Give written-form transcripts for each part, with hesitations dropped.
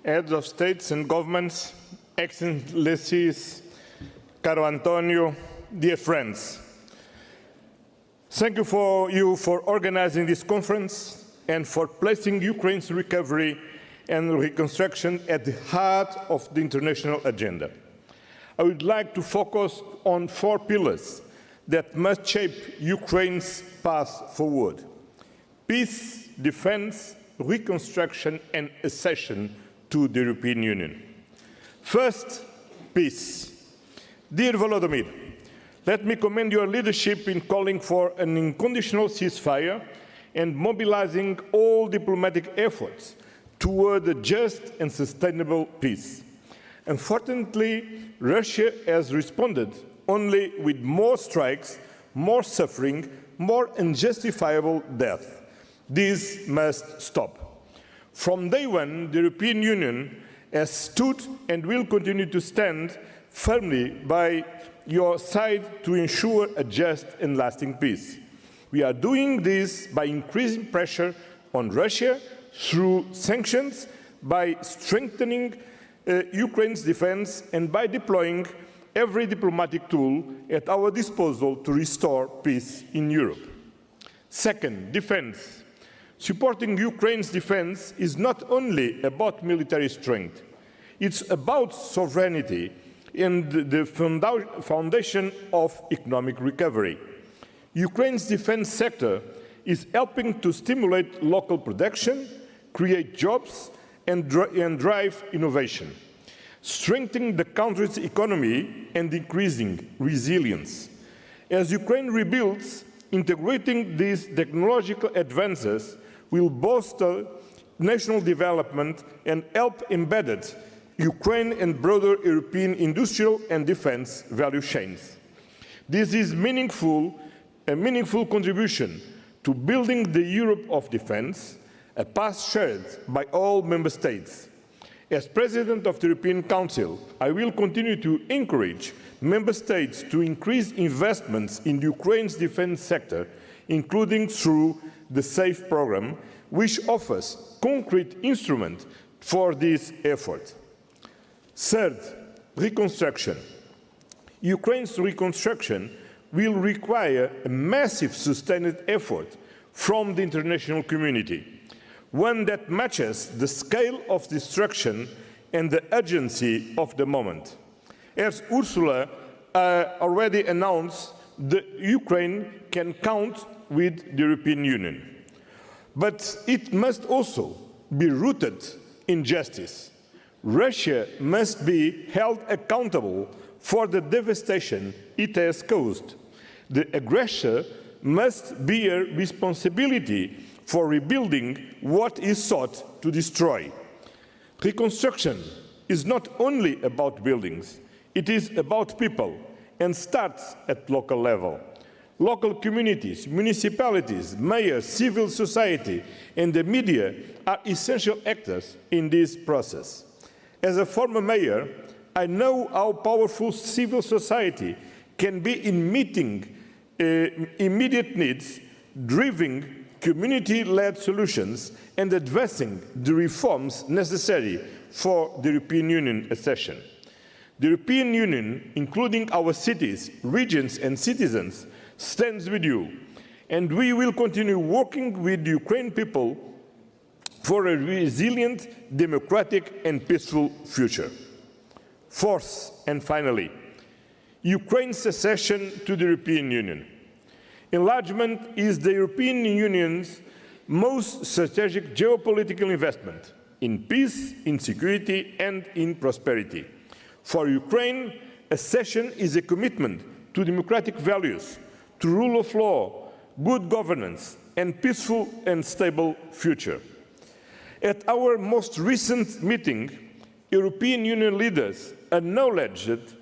heads of states and governments, excellencies, caro Antonio, dear friends. Thank you for organizing this conference and for placing Ukraine's recovery and reconstruction at the heart of the international agenda. I would like to focus on 4 pillars that must shape Ukraine's path forward: peace, defense, reconstruction, and accession to the European Union. First, peace. Dear Volodymyr, let me commend your leadership in calling for an unconditional ceasefire and mobilizing all diplomatic efforts toward a just and sustainable peace. Unfortunately, Russia has responded only with more strikes, more suffering, more unjustifiable death. This must stop. From day one, the European Union has stood and will continue to stand firmly by your side to ensure a just and lasting peace. We are doing this by increasing pressure on Russia through sanctions, by strengthening Ukraine's defense, and by deploying every diplomatic tool at our disposal to restore peace in Europe. Second, defense. Supporting Ukraine's defense is not only about military strength. It's about sovereignty and the foundation of economic recovery. Ukraine's defense sector is helping to stimulate local production, create jobs, and drive innovation, strengthening the country's economy and increasing resilience. As Ukraine rebuilds, integrating these technological advances will bolster national development and help embedded Ukraine and broader European industrial and defense value chains. This is a meaningful contribution to building the Europe of defense, a path shared by all member states. As President of the European Council, I will continue to encourage member states to increase investments in Ukraine's defense sector, including through the SAFE program, which offers concrete instruments for this effort. Third, reconstruction. Ukraine's reconstruction will require a massive sustained effort from the international community, one that matches the scale of destruction and the urgency of the moment. As Ursula already announced, Ukraine can count with the European Union. But it must also be rooted in justice. Russia must be held accountable for the devastation it has caused. The aggressor must bear responsibility for rebuilding what is sought to destroy. Reconstruction is not only about buildings, it is about people and starts at local level. Local communities, municipalities, mayors, civil society, and the media are essential actors in this process. As a former mayor, I know how powerful civil society can be in meeting immediate needs, driving community-led solutions, and advancing the reforms necessary for the European Union accession. The European Union, including our cities, regions, and citizens, stands with you, and we will continue working with the Ukrainian people for a resilient, democratic, and peaceful future. Fourth, and finally, Ukraine's accession to the European Union. Enlargement is the European Union's most strategic geopolitical investment in peace, in security, and in prosperity. For Ukraine, accession is a commitment to democratic values, to rule of law, good governance, and peaceful and stable future. At our most recent meeting, European Union leaders acknowledged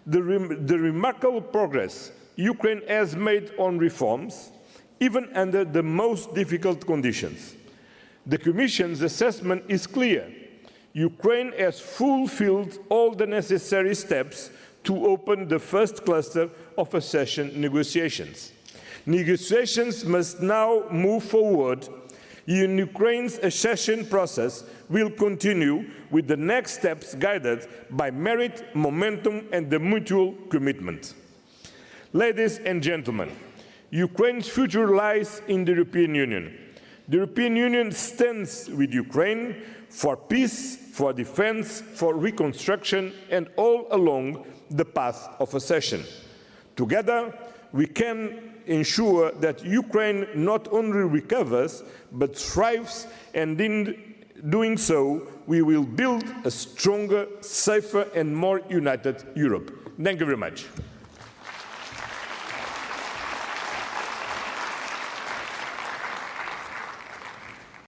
the remarkable progress Ukraine has made on reforms, even under the most difficult conditions. The Commission's assessment is clear. Ukraine has fulfilled all the necessary steps to open the first cluster of accession negotiations. Negotiations must now move forward. in Ukraine's accession process will continue with the next steps guided by merit, momentum, and the mutual commitment. Ladies and gentlemen, Ukraine's future lies in the European Union. The European Union stands with Ukraine for peace, for defense, for reconstruction, and all along the path of accession. Together, we can ensure that Ukraine not only recovers, but thrives, and in doing so, we will build a stronger, safer, and more united Europe. Thank you very much.